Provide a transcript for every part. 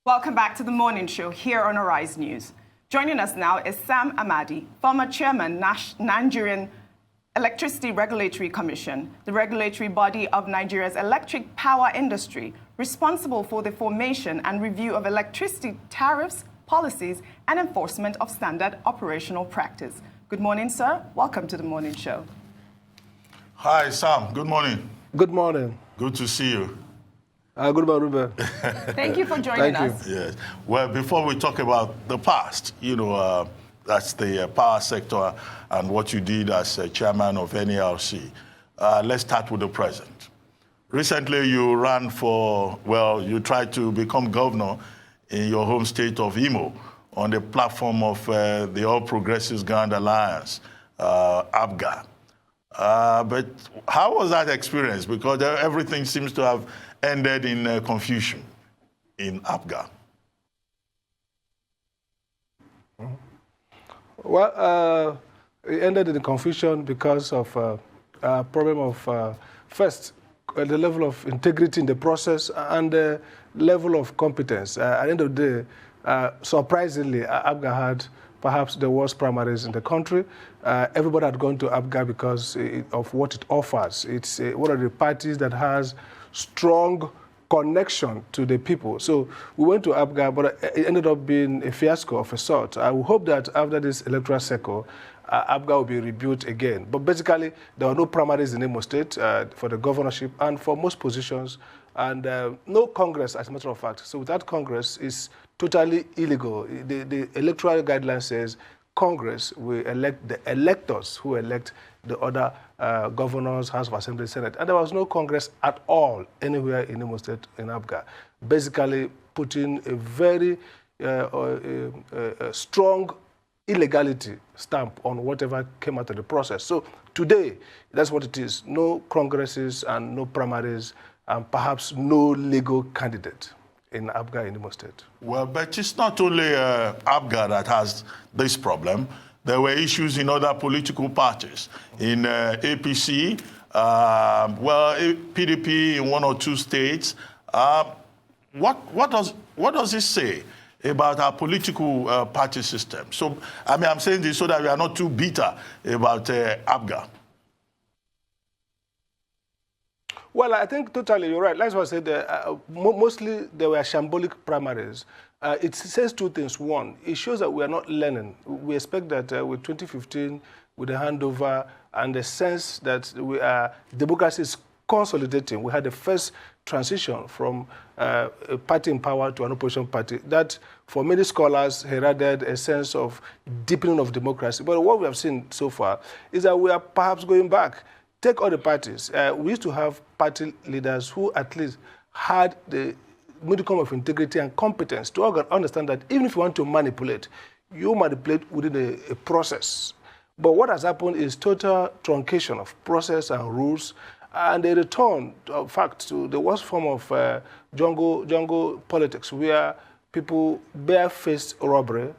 Welcome back to the morning show here on Arise News. Joining us now is Sam Amadi, former chairman, Nigerian Electricity Regulatory Commission, the regulatory body of Nigeria's electric power industry, responsible for the formation and review of electricity tariffs, policies, and enforcement of standard operational practice. Good morning, sir. Welcome to the morning show. Hi, Sam. Good morning. Good morning. Good to see you. Good morning, Ruben. Thank you for joining us. Yes. Well, before we talk about the past, that's the power sector and what you did as chairman of NERC. Let's start with the present. Recently, you ran you tried to become governor in your home state of Imo on the platform of the All Progressives Grand Alliance, APGA. But how was that experience? Because everything seems to have ended in confusion in APGA. Well, it ended in confusion because of a problem of, first, the level of integrity in the process and the level of competence. At the end of the day, surprisingly, APGA had perhaps the worst primaries in the country. Everybody had gone to APGA because of what it offers. It's one of the parties that has strong connection to the people. So we went to APGA, but it ended up being a fiasco of a sort. I would hope that after this electoral cycle, APGA will be rebuilt again. But basically, there were no primaries in Imo State for the governorship and for most positions, and no Congress, as a matter of fact. So without Congress, it's totally illegal. The electoral guideline says Congress will elect the electors who elect the other governors, House of Assembly, Senate. And there was no Congress at all anywhere in Imo State in APGA, basically putting a very strong illegality stamp on whatever came out of the process. So today, that's what it is. No congresses and no primaries, and perhaps no legal candidate in APGA in Imo State. Well, but it's not only APGA that has this problem. There were issues in other political parties. In APC, PDP in one or two states. What does this say about our political party system? So, I'm saying this so that we are not too bitter about APGA. Well, I think totally you're right. Like I said, mostly there were shambolic primaries. It says two things. One, it shows that we are not learning. We expect that with 2015, with the handover and the sense that democracy is consolidating, we had the first transition from a party in power to an opposition party. That, for many scholars, heralded a sense of deepening of democracy. But what we have seen so far is that we are perhaps going back. Take all the parties. We used to have party leaders who at least had the modicum of integrity and competence to understand that even if you want to manipulate, you manipulate within a process. But what has happened is total truncation of process and rules, and a return, in fact, to the worst form of jungle politics, where people barefaced robbery,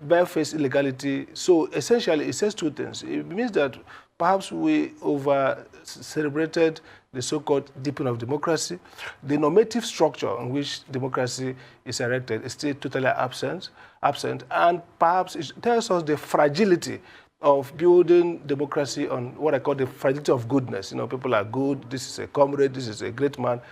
barefaced illegality. So essentially, it says two things. It means that perhaps we over-celebrated the so-called deepening of democracy. The normative structure in which democracy is erected is still totally absent, and perhaps it tells us the fragility of building democracy on what I call the fragility of goodness. People are good, this is a comrade, this is a great man.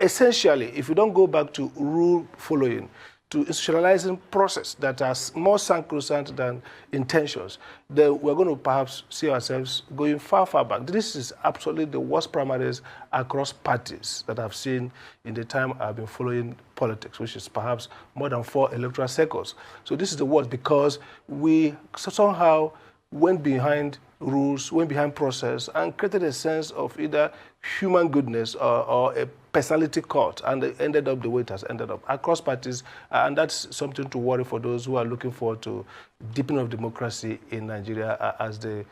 Essentially, if you don't go back to rule following, to institutionalizing process that are more sacrosanct than intentions, then we're going to perhaps see ourselves going far, far back. This is absolutely the worst primaries across parties that I've seen in the time I've been following politics, which is perhaps more than 4 electoral cycles. So this is the worst because we somehow went behind rules, went behind process, and created a sense of either human goodness or a personality cult, and it ended up the way it has ended up across parties, and that's something to worry for those who are looking forward to deepening of democracy in Nigeria as the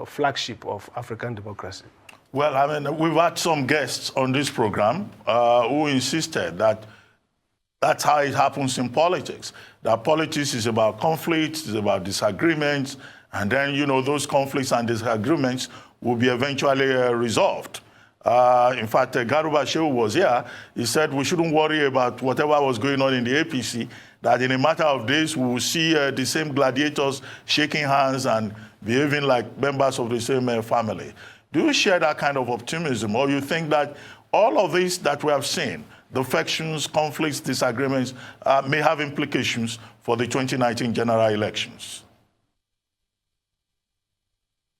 flagship of African democracy. Well, we've had some guests on this program who insisted that that's how it happens in politics. That politics is about conflicts, it's about disagreements, and then, those conflicts and disagreements will be eventually resolved. In fact, Garuba Shehu was here. He said we shouldn't worry about whatever was going on in the APC, that in a matter of days we will see the same gladiators shaking hands and behaving like members of the same family. Do you share that kind of optimism, or you think that all of this that we have seen, defections, conflicts, disagreements, may have implications for the 2019 general elections?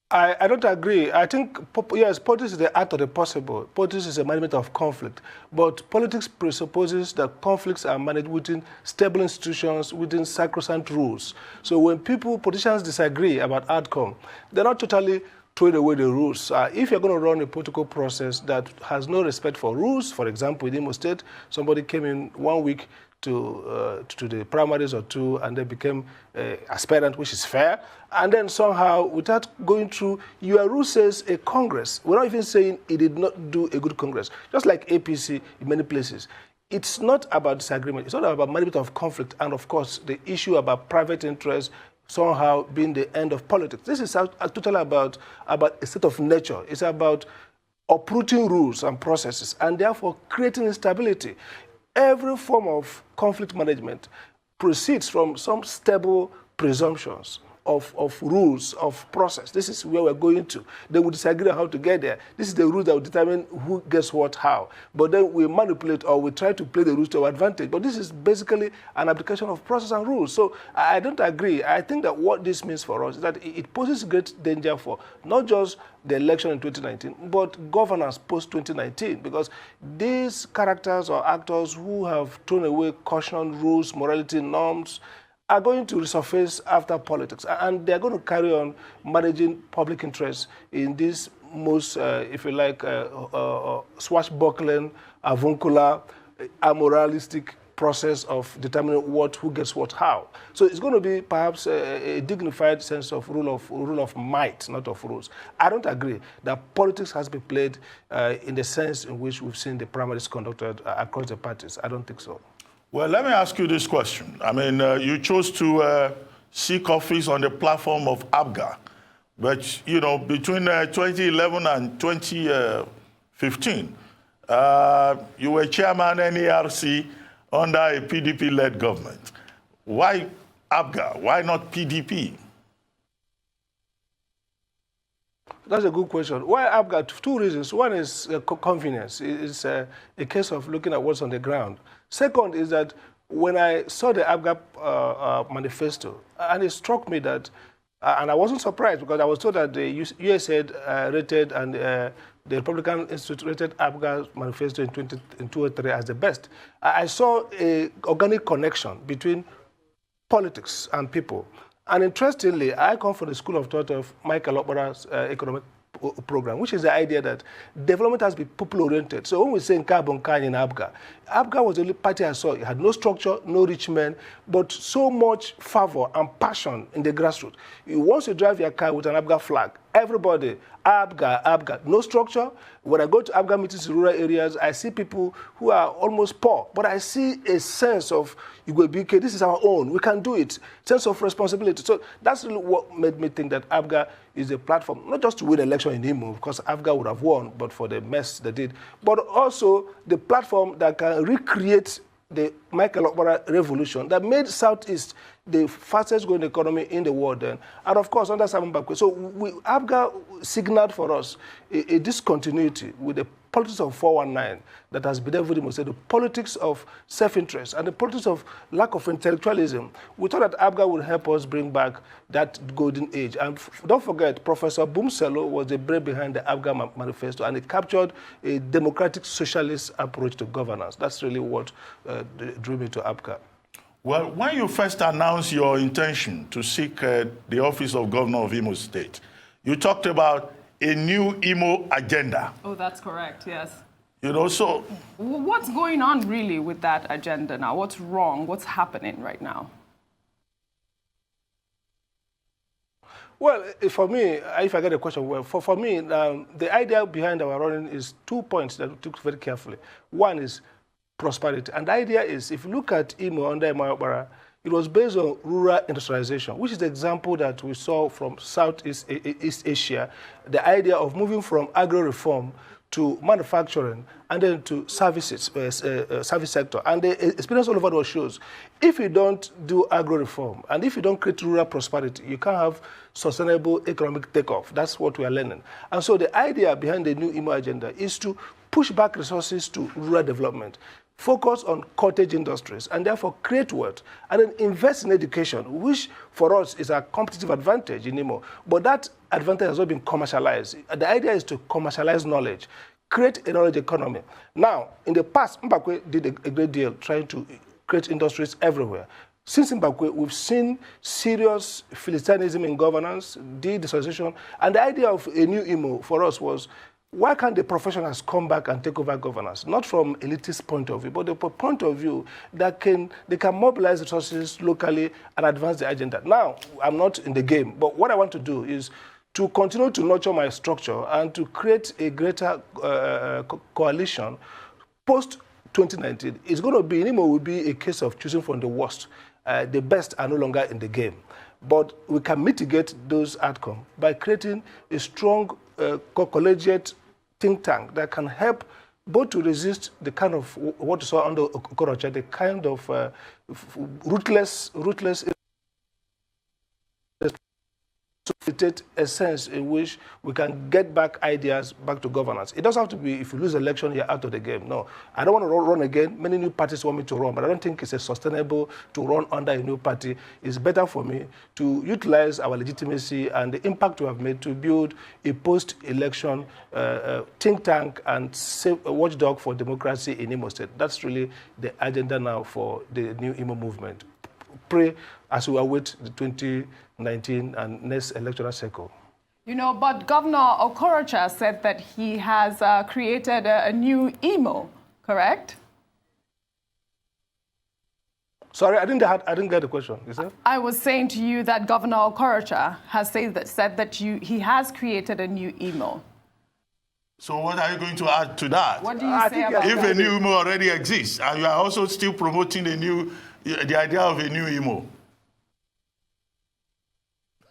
I don't agree. I think, yes, politics is the art of the possible. Politics is a management of conflict. But politics presupposes that conflicts are managed within stable institutions, within sacrosanct rules. So when politicians disagree about outcome, they're not totally throwing away the rules. If you're going to run a political process that has no respect for rules, for example, in Imo State, somebody came in 1 week to the primaries or two, and they became aspirant, which is fair. And then somehow, without going through, your rule says a Congress. We're not even saying it did not do a good Congress. Just like APC in many places. It's not about disagreement. It's not about management of conflict. And of course, the issue about private interest somehow being the end of politics. This is totally about a state of nature. It's about uprooting rules and processes, and therefore creating instability. Every form of conflict management proceeds from some stable presumptions of rules, of process. This is where we're going to. Then we disagree on how to get there. This is the rule that will determine who gets what, how. But then we manipulate, or we try to play the rules to our advantage. But this is basically an application of process and rules. So I don't agree. I think that what this means for us is that it poses great danger for not just the election in 2019, but governance post-2019, because these characters or actors who have thrown away caution, rules, morality, norms, are going to resurface after politics, and they're going to carry on managing public interests in this most, if you like, swashbuckling, avuncular, amoralistic process of determining who gets what, how. So it's going to be perhaps a dignified sense of rule of might, not of rules. I don't agree that politics has been played in the sense in which we've seen the primaries conducted across the parties. I don't think so. Well, let me ask you this question. I mean, you chose to seek office on the platform of APGA, but, you know, between 2011 and 2015, you were chairman NERC under a PDP-led government. Why APGA? Why not PDP? That's a good question. Why APGA? Two reasons. One is convenience. It's a case of looking at what's on the ground. Second is that when I saw the APGA manifesto, and it struck me that, and I wasn't surprised because I was told that the USAID rated and the Republican Institute rated APGA's manifesto in 2003 as the best. I saw an organic connection between politics and people. And interestingly, I come from the school of thought of Michael Okpara's economic program, which is the idea that development has to be people-oriented. So when we say in Carbon in APGA, APGA was the only party I saw. It had no structure, no rich men, but so much fervor and passion in the grassroots. Once you drive your car with an APGA flag, everybody, APGA, no structure. When I go to APGA meetings in rural areas, I see people who are almost poor, but I see a sense of, BK, this is our own, we can do it, sense of responsibility. So that's really what made me think that APGA is a platform, not just to win election in Imo, because APGA would have won, but for the mess they did, but also the platform that can recreate the Michael Okpara revolution that made Southeast the fastest growing economy in the world then. And of course, under Simon Bakwe. So APGA signaled for us a discontinuity with the politics of 419 that has been everybody must say, the politics of self-interest and the politics of lack of intellectualism. We thought that APGA would help us bring back that golden age. And don't forget, Professor Bumselo was the brain behind the APGA manifesto, and it captured a democratic socialist approach to governance. That's really what drew me to APGA. Well, when you first announced your intention to seek the office of Governor of Imo State, you talked about a new Imo agenda. Oh, that's correct, yes. You know, so... What's going on really with that agenda now? What's wrong? What's happening right now? Well, for me, if I get a question, well, for me, the idea behind our running is 2 points that we took very carefully. One is prosperity. And the idea is, if you look at Imo under Okpara, it was based on rural industrialization, which is the example that we saw from Southeast Asia, the idea of moving from agro-reform to manufacturing, and then to services, service sector. And the experience all over the world shows, if you don't do agro-reform, and if you don't create rural prosperity, you can't have sustainable economic takeoff. That's what we are learning. And so the idea behind the new IMO agenda is to push back resources to rural development, focus on cottage industries, and therefore create wealth, and then invest in education, which for us is a competitive advantage in IMO. But that advantage has not been commercialized. The idea is to commercialize knowledge, create a knowledge economy. Now, in the past, Mbakwe did a great deal trying to create industries everywhere. Since Mbakwe, we've seen serious Philistinism in governance, decentralization, and the idea of a new IMO for us was, why can't the professionals come back and take over governance? Not from elitist point of view, but the point of view that they can mobilize resources locally and advance the agenda. Now, I'm not in the game, but what I want to do is to continue to nurture my structure and to create a greater coalition post-2019. It's going to be, IMO will be a case of choosing from the worst. The best are no longer in the game. But we can mitigate those outcomes by creating a strong collegiate think tank that can help both to resist the kind of what you saw under Okorocha, the kind of ruthless facilitate a sense in which we can get back ideas back to governance. It doesn't have to be, if you lose the election, you're out of the game. No, I don't want to run again. Many new parties want me to run, but I don't think it's sustainable to run under a new party. It's better for me to utilize our legitimacy and the impact we have made to build a post-election think tank and watchdog for democracy in Imo State. That's really the agenda now for the new Imo movement. Pray as we await the 2019 and next electoral cycle. You know, but Governor Okorocha said that he has created a new IMO, correct? Sorry, I didn't get the question. Is that? I was saying to you that Governor Okorocha has said that he has created a new IMO. So what are you going to add to that? What do you say about that? If a new IMO already exists, and you are also still promoting the idea of a new IMO?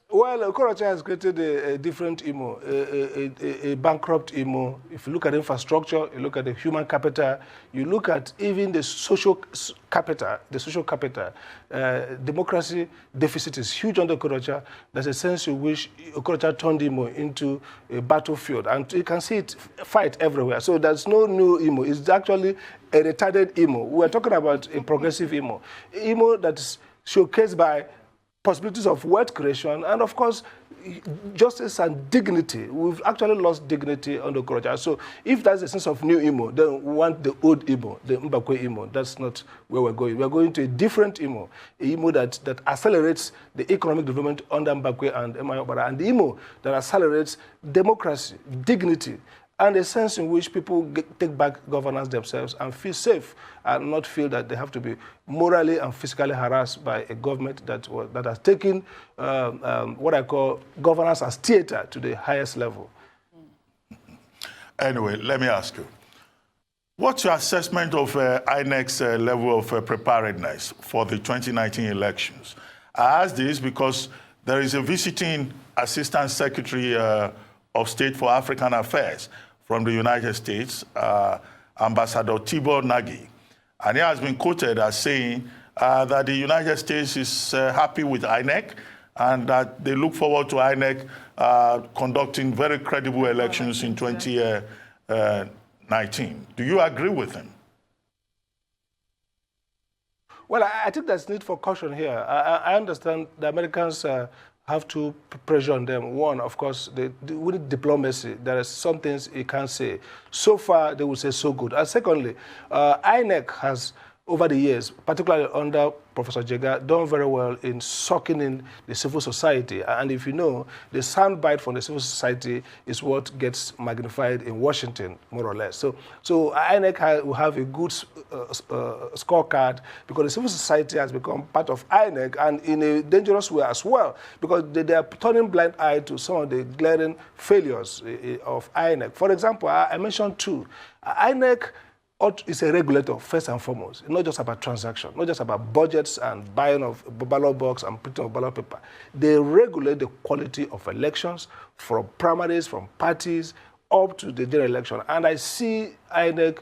Well, Okorocha has created a different IMO, a bankrupt IMO. If you look at infrastructure, you look at the human capital, you look at even the social capital, democracy deficit is huge under Okorocha. There's a sense in which Okorocha turned IMO into a battlefield, and you can see it fight everywhere. So there's no new IMO. It's actually a retarded IMO. We're talking about a progressive IMO that is showcased by possibilities of wealth creation, and of course, justice and dignity. We've actually lost dignity under Okorocha. So if there's a sense of new IMO, then we want the old IMO, the Mbakwe IMO. That's not where we're going. We're going to a different IMO, a IMO that accelerates the economic development under Mbakwe and Emayobara, and the IMO that accelerates democracy, dignity, and a sense in which people take back governance themselves and feel safe and not feel that they have to be morally and physically harassed by a government that has taken what I call governance as theater to the highest level. Anyway, let me ask you, what's your assessment of INEC's level of preparedness for the 2019 elections? I ask this because there is a visiting Assistant Secretary of State for African Affairs from the United States, Ambassador Tibor Nagy. And he has been quoted as saying that the United States is happy with INEC and that they look forward to INEC conducting very credible elections in 2019. Do you agree with him? Well, I think there's need for caution here. I understand the Americans have to pressure on them. One, of course, with diplomacy, there are some things you can't say. So far, they will say so good. And secondly, INEC has, over the years, particularly under Professor Jega, done very well in sucking in the civil society. And if you know, the soundbite from the civil society is what gets magnified in Washington, more or less. So INEC will have a good scorecard because the civil society has become part of INEC, and in a dangerous way as well, because they are turning blind eye to some of the glaring failures of INEC. For example, I mentioned two. INEC is a regulator, first and foremost. Not just about transaction, not just about budgets and buying of ballot box and printing of ballot paper. They regulate the quality of elections from primaries, from parties, up to the general election. And I see INEC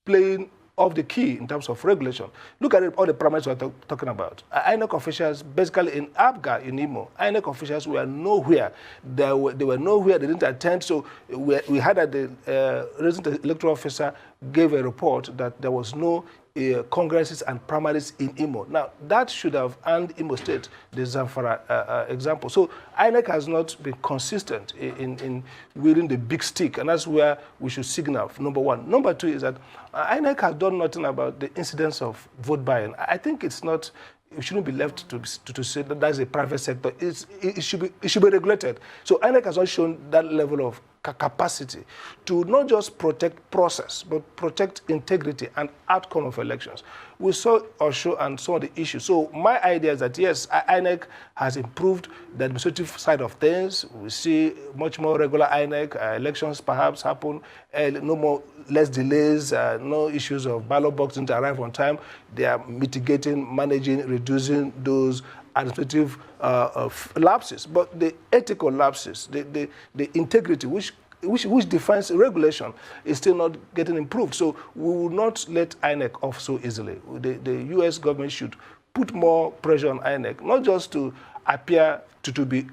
playing off the key in terms of regulation. Look at all the primaries we're talking about. INEC officials, basically in APGA, in Imo, INEC officials were nowhere. They were nowhere, they didn't attend. So we had that the resident electoral officer gave a report that there was no congresses and primaries in Imo. Now, that should have earned Imo State the Zamfara example. So INEC has not been consistent in wielding the big stick, and that's where we should signal, number one. Number two is that INEC has done nothing about the incidence of vote buying. I think it's not, it shouldn't be left to say that that's a private sector. It should be regulated. So INEC has not shown that level of capacity to not just protect process, but protect integrity and outcome of elections. We saw Osho and some of the issues. So my idea is that, yes, INEC has improved the administrative side of things. We see much more regular INEC. Elections perhaps happen, less delays, no issues of ballot boxes to arrive on time. They are mitigating, managing, reducing those administrative lapses, but the ethical lapses, the integrity, which defines regulation, is still not getting improved. So we will not let INEC off so easily. The U.S. government should put more pressure on INEC, not just to appear to be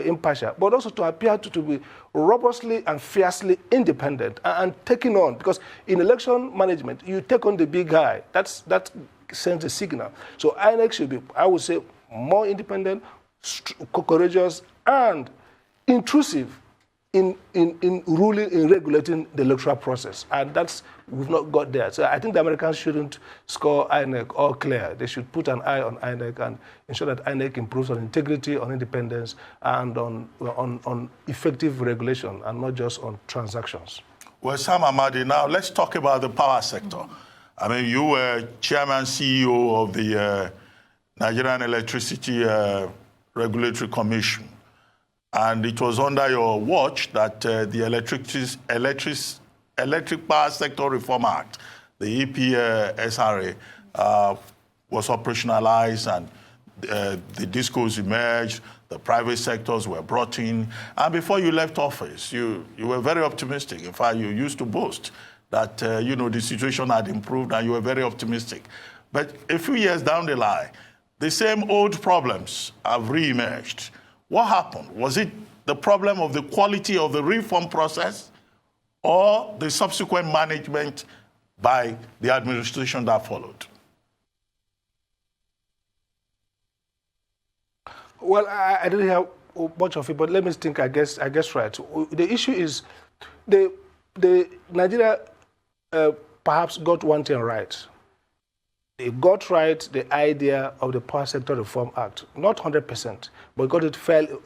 impartial, but also to appear to be robustly and fiercely independent and taking on, because in election management, you take on the big guy. That sends a signal. So INEC should be, I would say, more independent, courageous, and intrusive in ruling, in regulating the electoral process. And we've not got there. So I think the Americans shouldn't score INEC all clear. They should put an eye on INEC and ensure that INEC improves on integrity, on independence, and on effective regulation, and not just on transactions. Well, Sam Amadi, now let's talk about the power sector. I mean, you were chairman, CEO of the Nigerian Electricity Regulatory Commission. And it was under your watch that the Electric Power Sector Reform Act, the EPSRA, was operationalized, and the discourse emerged, the private sectors were brought in. And before you left office, you were very optimistic. In fact, you used to boast that the situation had improved, and you were very optimistic. But a few years down the line, the same old problems have re-emerged. What happened? Was it the problem of the quality of the reform process, or the subsequent management by the administration that followed? Well, I didn't hear much of it, but let me think. I guess right. The issue is the Nigeria perhaps got one thing right. They got right the idea of the Power Sector Reform Act, not 100%, but got it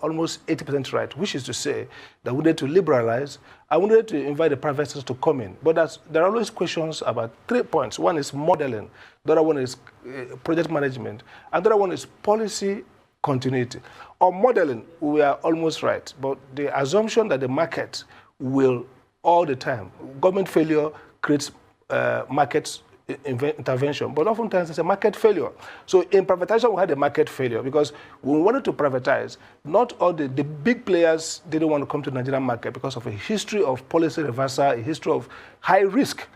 almost 80% right, which is to say that we need to liberalize, and we need to invite the private sector to come in. But there are always questions about 3 points. One is modeling, the other one is project management, and the other one is policy continuity. On modeling, we are almost right, but the assumption that the market will all the time, government failure creates markets intervention, but oftentimes it's a market failure. So in privatization, we had a market failure because when we wanted to privatize, not all the big players didn't want to come to the Nigerian market because of a history of policy reversal, a history of high risk.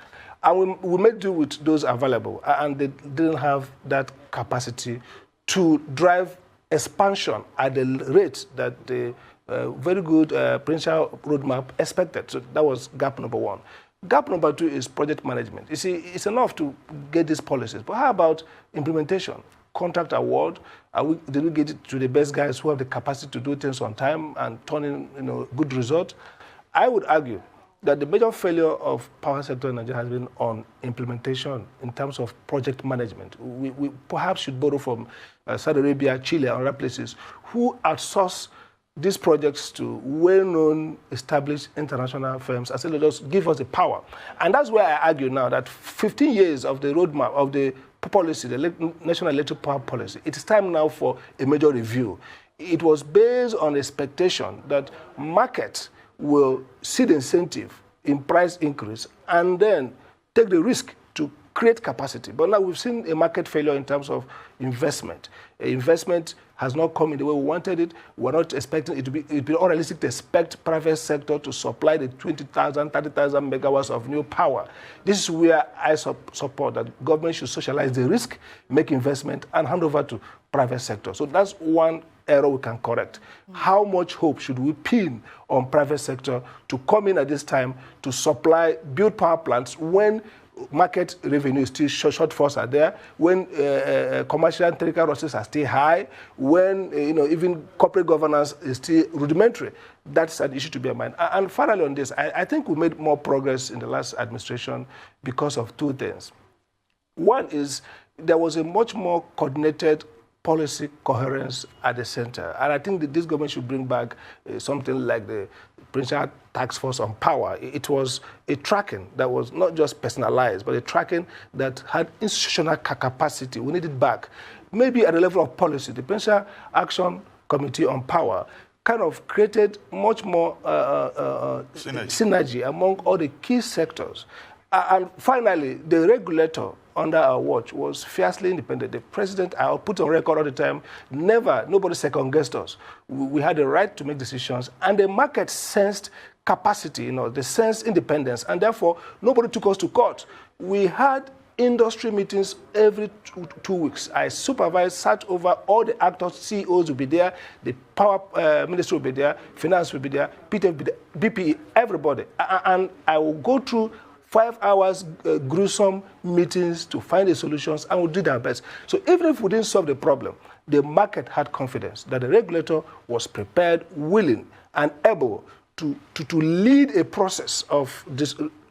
And we made do with those available, and they didn't have that capacity to drive expansion at the rate that the very good presidential roadmap expected. So that was gap number one. Gap number two is project management. You see, it's enough to get these policies, but how about implementation? Contract award, did we get it to the best guys who have the capacity to do things on time and turn in good result? I would argue that the major failure of power sector in Nigeria has been on implementation in terms of project management. We perhaps should borrow from Saudi Arabia, Chile, and other places who outsource these projects to well-known, established international firms and say, let us give us the power. And that's where I argue now that 15 years of the roadmap, of the policy, the National Electric Power Policy, it is time now for a major review. It was based on expectation that markets will see the incentive in price increase and then take the risk to create capacity. But now we've seen a market failure in terms of investment. Investment has not come in the way we wanted it. We're not expecting it to be, it'd be unrealistic to expect private sector to supply the 20,000, 30,000 megawatts of new power. This is where I support that government should socialize the risk, make investment, and hand over to private sector. So that's one error we can correct. How much hope should we pin on private sector to come in at this time to supply, build power plants when market revenue is still shortfalls are there, when commercial and technical losses are still high, when even corporate governance is still rudimentary? That's an issue to bear in mind. And finally on this, I think we made more progress in the last administration because of two things. One is there was a much more coordinated policy coherence at the center. And I think that this government should bring back something like the Presidential Task Force on Power. It was a tracking that was not just personalized, but a tracking that had institutional capacity. We need it back. Maybe at the level of policy, the Presidential Action Committee on Power kind of created much more synergy among all the key sectors. And finally, the regulator under our watch was fiercely independent. The president, I'll put on record all the time, nobody second-guessed us. We had the right to make decisions, and the market sensed capacity, they sensed independence, and therefore, nobody took us to court. We had industry meetings every 2 weeks. I supervised, sat over all the actors, CEOs will be there, the power ministry will be there, finance will be there, PTF will be there, BPE, everybody. And I will go through 5 hours gruesome meetings to find the solutions, and we did our best. So even if we didn't solve the problem, the market had confidence that the regulator was prepared, willing, and able to lead a process of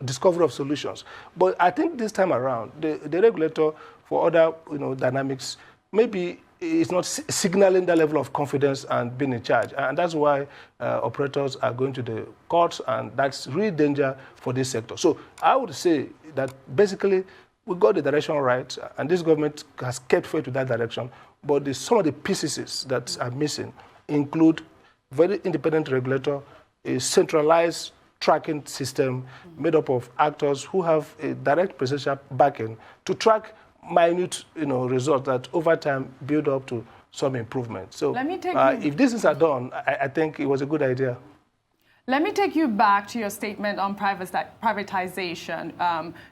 discovery of solutions. But I think this time around, the regulator, for other dynamics, maybe is not signaling that level of confidence and being in charge. And that's why operators are going to the courts, and that's really danger for this sector. So I would say that basically we got the direction right, and this government has kept faith to that direction, but some of the pieces that are missing include very independent regulator, a centralized tracking system made up of actors who have a direct presidential backing to track minute results that over time build up to some improvement. So let me take if these things are done, I think it was a good idea. Let me take you back to your statement on privatization.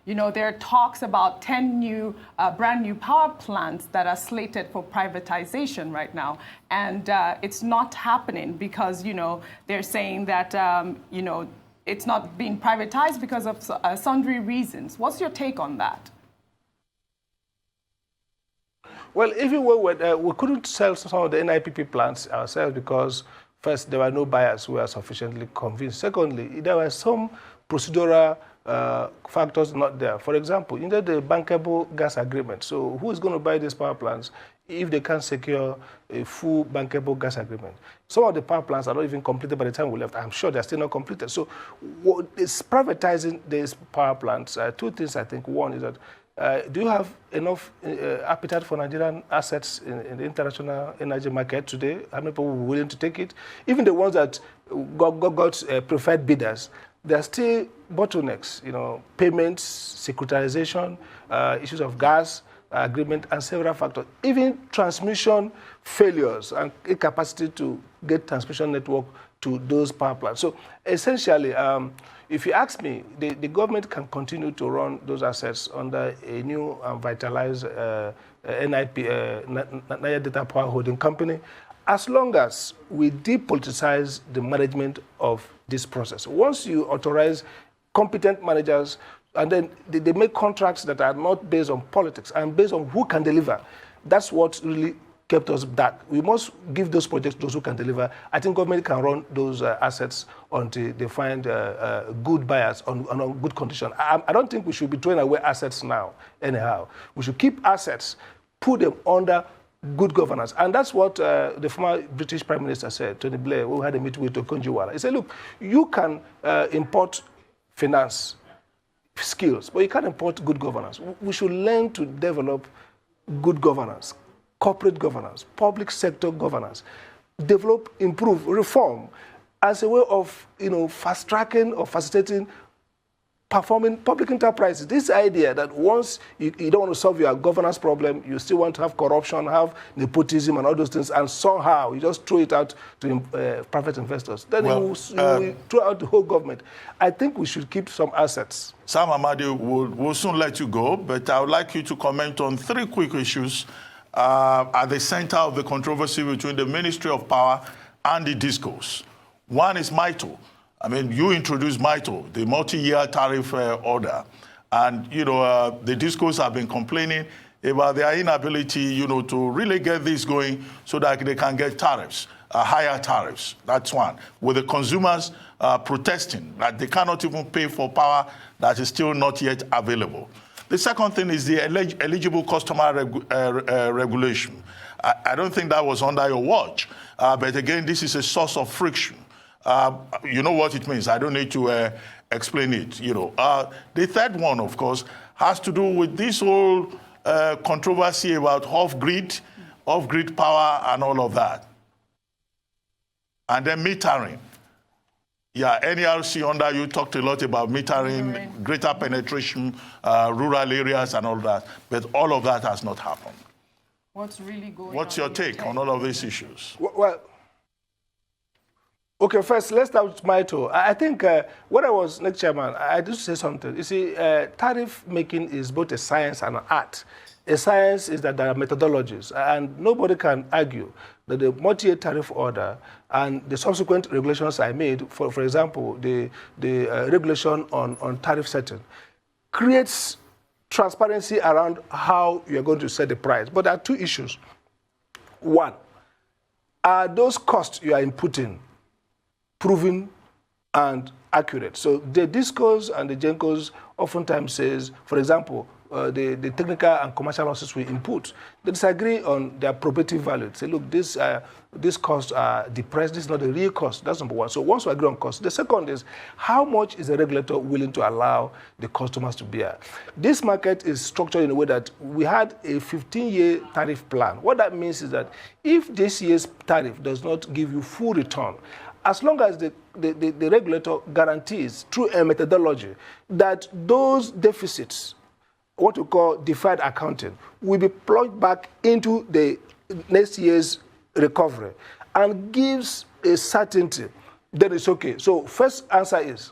There are talks about 10 brand new power plants that are slated for privatization right now. And it's not happening because, they're saying that, it's not being privatized because of sundry reasons. What's your take on that? Well, even we couldn't sell some of the NIPP plants ourselves because, first, there were no buyers who were sufficiently convinced. Secondly, there were some procedural factors not there. For example, the bankable gas agreement. So who is going to buy these power plants if they can't secure a full bankable gas agreement? Some of the power plants are not even completed by the time we left. I'm sure they're still not completed. So what is privatizing these power plants? Two things, I think. One is that do you have enough appetite for Nigerian assets in the international energy market today? How many people are willing to take it? Even the ones that got preferred bidders, there are still bottlenecks, payments, securitization, issues of gas agreement, and several factors. Even transmission failures and incapacity to get transmission network to those power plants. So essentially, if you ask me, the government can continue to run those assets under a new and vitalized Nigeria Data Power Holding Company, as long as we depoliticize the management of this process. Once you authorize competent managers, and then they make contracts that are not based on politics and based on who can deliver, that's what really kept us back. We must give those projects to those who can deliver. I think government can run those assets until they find good buyers on good condition. I don't think we should be throwing away assets now, anyhow. We should keep assets, put them under good governance. And that's what the former British Prime Minister said, Tony Blair, who had a meeting with Okonjo-Iweala. He said, look, you can import finance skills, but you can't import good governance. We should learn to develop good governance, corporate governance, public sector governance, develop, improve, reform as a way of fast-tracking or facilitating performing public enterprises. This idea that once you don't want to solve your governance problem, you still want to have corruption, have nepotism and all those things, and somehow you just throw it out to private investors. Then you will throw out the whole government. I think we should keep some assets. Sam Amadi will soon let you go, but I would like you to comment on 3 quick issues at the center of the controversy between the Ministry of Power and the discourse. One is MITO. I mean, you introduced MITO, the multi-year tariff order. And, the discourse have been complaining about their inability, to really get this going so that they can get tariffs, higher tariffs. That's one. With the consumers protesting that they cannot even pay for power that is still not yet available. The second thing is the eligible customer regulation. I don't think that was under your watch. But again, this is a source of friction. You know what it means. I don't need to explain it. The third one, of course, has to do with this whole controversy about off-grid power and all of that. And then metering. Yeah, NERC under you talked a lot about metering, greater penetration, rural areas and all that. But all of that has not happened. What's really going on? What's your take on all of these issues? Well, okay, first, let's start with MITO. I think when I was next chairman, I did say something. You see, tariff making is both a science and an art. A science is that there are methodologies, and nobody can argue that the multi-year tariff order and the subsequent regulations I made, for example, the regulation on tariff setting, creates transparency around how you're going to set the price. But there are 2 issues. One, are those costs you are inputting proven and accurate? So the DISCOs and the GENCOs oftentimes says, for example, the technical and commercial losses we input, they disagree on their probative value. Say, look, these costs are depressed. This is not the real cost. That's number one. So once we agree on cost, the second is how much is the regulator willing to allow the customers to bear? This market is structured in a way that we had a 15-year tariff plan. What that means is that if this year's tariff does not give you full return, as long as the regulator guarantees through a methodology that those deficits, what we call deferred accounting, will be plugged back into the next year's recovery and gives a certainty, then it's okay. So first answer is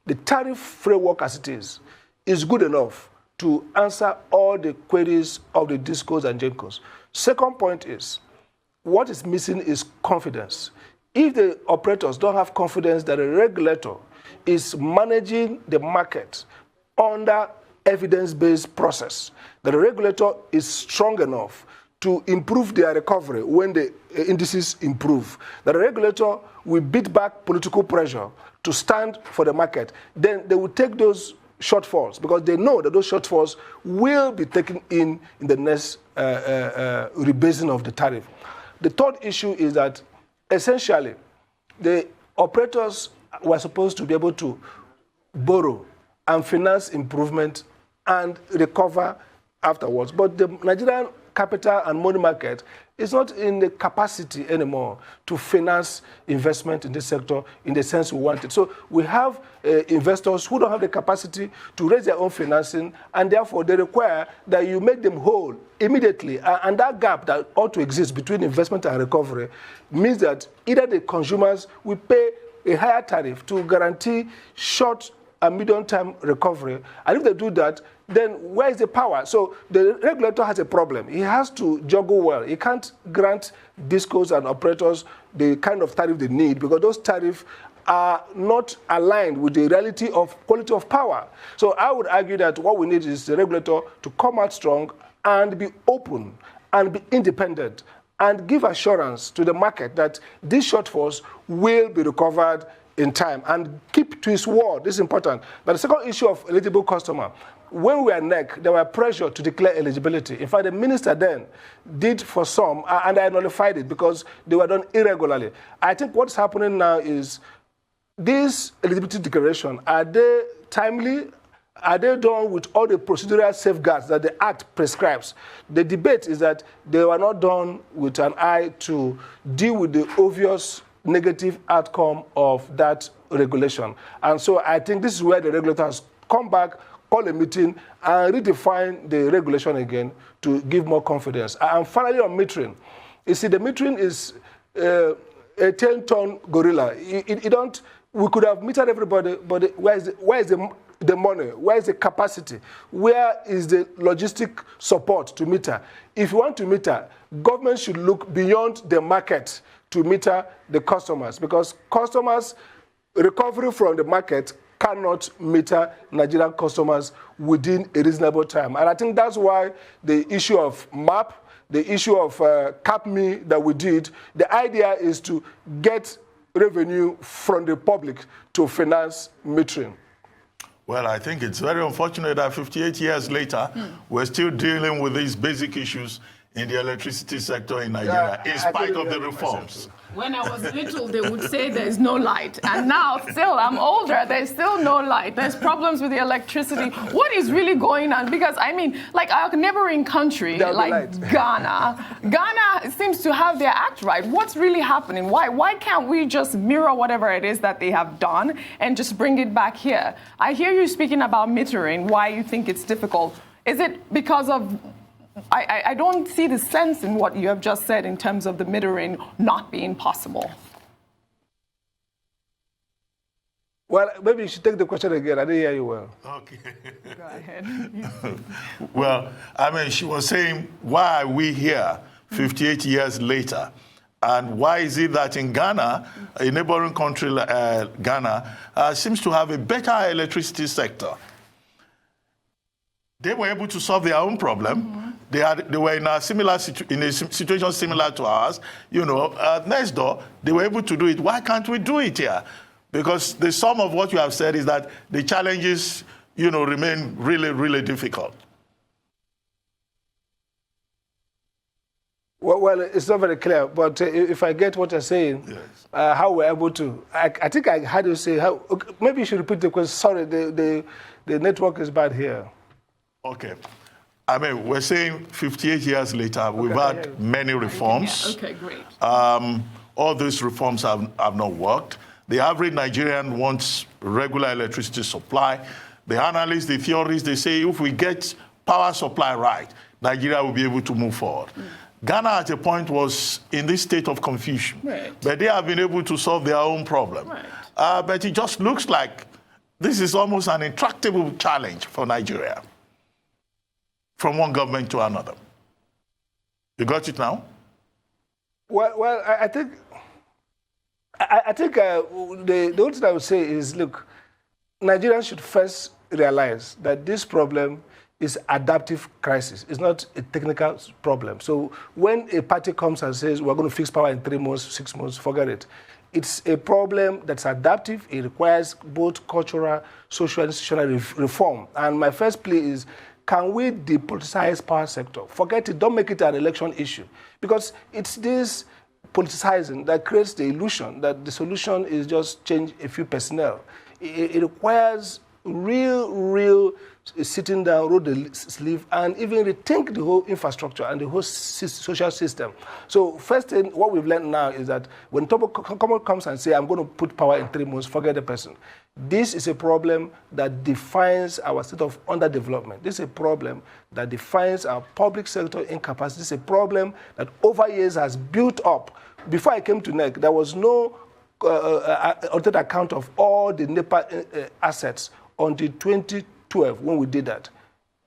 the tariff framework as it is good enough to answer all the queries of the DISCOs and GENCOs. Second point is what is missing is confidence. If the operators don't have confidence that a regulator is managing the market under evidence-based process, that the regulator is strong enough to improve their recovery when the indices improve, that the regulator will beat back political pressure to stand for the market, then they will take those shortfalls because they know that those shortfalls will be taken in the next rebasing of the tariff. The third issue is that essentially the operators were supposed to be able to borrow and finance improvement and recover afterwards. But the Nigerian capital and money market is not in the capacity anymore to finance investment in this sector in the sense we want it. So we have investors who don't have the capacity to raise their own financing, and therefore they require that you make them whole immediately. And that gap that ought to exist between investment and recovery means that either the consumers will pay a higher tariff to guarantee short and medium-term recovery, and if they do that, then where is the power? So the regulator has a problem. He has to juggle well. He can't grant DISCOs and operators the kind of tariff they need because those tariffs are not aligned with the reality of quality of power. So I would argue that what we need is the regulator to come out strong and be open and be independent and give assurance to the market that these shortfalls will be recovered in time and keep to his word. This is important. But the second issue of eligible customer, when we were NERC, there were pressure to declare eligibility. In fact, the minister then did for some, and I nullified it because they were done irregularly. I think what's happening now is these eligibility declaration, are they timely? Are they done with all the procedural safeguards that the Act prescribes? The debate is that they were not done with an eye to deal with the obvious negative outcome of that regulation. And so I think this is where the regulator has come back, call a meeting, and redefine the regulation again to give more confidence. And finally, on metering, you see, the metering is a 10-ton gorilla. We could have metered everybody, but where is the money? Where is the capacity? Where is the logistic support to meter? If you want to meter, government should look beyond the market to meter the customers, because customers' recovery from the market cannot meter Nigerian customers within a reasonable time. And I think that's why the issue of MAP, the issue of CAPME that we did, the idea is to get revenue from the public to finance metering. Well, I think it's very unfortunate that 58 years later, we're still dealing with these basic issues in the electricity sector in Nigeria, in spite of the reforms. When I was little, they would say there's no light. And now, still, I'm older, there's still no light. There's problems with the electricity. What is really going on? Because, I mean, like our neighboring country, like Ghana seems to have their act right. What's really happening? Why can't we just mirror whatever it is that they have done and just bring it back here? I hear you speaking about metering, why you think it's difficult. Is it because of... I don't see the sense in what you have just said in terms of the metering not being possible. Well, maybe you should take the question again. I didn't hear you well. Okay. Go ahead. Well, I mean, she was saying, why are we here 58 years later? And why is it that in Ghana, a neighboring country, Ghana, seems to have a better electricity sector? They were able to solve their own problem. They were in a situation similar to ours. You know, next door, they were able to do it. Why can't we do it here? Because the sum of what you have said is that the challenges, you know, remain really, really difficult. Well, it's not very clear, but if I get what you're saying, yes. How we're able to, I think I heard you say, okay, maybe you should repeat the question. Sorry, the network is bad here. Okay. I mean, we're saying 58 years later, we've had many reforms. Okay, great. All these reforms have not worked. The average Nigerian wants regular electricity supply. The analysts, the theorists, they say if we get power supply right, Nigeria will be able to move forward. Ghana at a point was in this state of confusion. Right. But they have been able to solve their own problem. Right. But it just looks like this is almost an intractable challenge for Nigeria, from one government to another. You got it now? Well, I think the only thing I would say is, look, Nigerians should first realize that this problem is adaptive crisis. It's not a technical problem. So when a party comes and says, we're going to fix power in 3 months, 6 months, forget it. It's a problem that's adaptive. It requires both cultural, social, and institutional reform. And my first plea is, can we depoliticize power sector? Forget it, don't make it an election issue. Because it's this politicizing that creates the illusion that the solution is just change a few personnel. It requires real sitting down, roll the sleeve, and even rethink the whole infrastructure and the whole social system. So first thing, what we've learned now is that when someone comes and say, I'm going to put power in 3 months, forget the person. This is a problem that defines our state of underdevelopment. This is a problem that defines our public sector incapacity. This is a problem that over years has built up. Before I came to NERC, there was no altered account of all the NEPA assets until 2012 when we did that.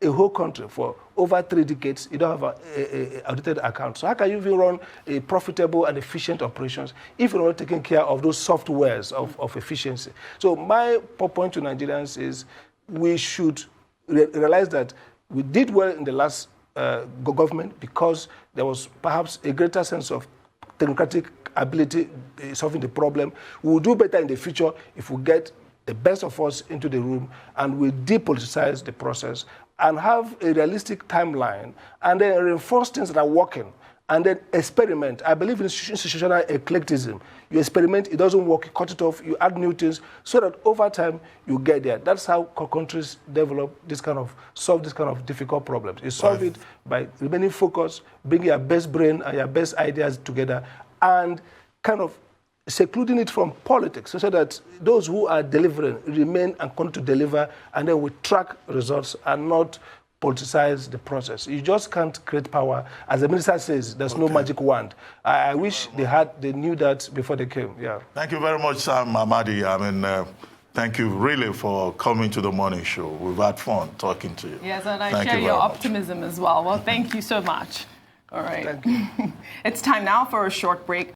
A whole country for over 3 decades, you don't have an audited account. So how can you even run a profitable and efficient operations if you're not taking care of those softwares of efficiency? So my point to Nigerians is we should realize that we did well in the last government because there was perhaps a greater sense of democratic ability solving the problem. We will do better in the future if we get the best of us into the room and we depoliticize the process and have a realistic timeline and then reinforce things that are working and then experiment. I believe in institutional eclecticism. You experiment, it doesn't work, you cut it off, you add new things so that over time you get there. That's how countries develop solve this kind of difficult problems. You solve it by remaining focused, bringing your best brain and your best ideas together and kind of secluding it from politics so that those who are delivering remain and continue to deliver, and then we track results and not politicize the process. You just can't create power. As the minister says, there's no magic wand. I wish they knew that before they came. Yeah. Thank you very much, Sam Amadi. I mean, thank you really for coming to the morning show. We've had fun talking to you. Yes, and I share your optimism as well. Well, thank you so much. All right. Thank you. It's time now for a short break.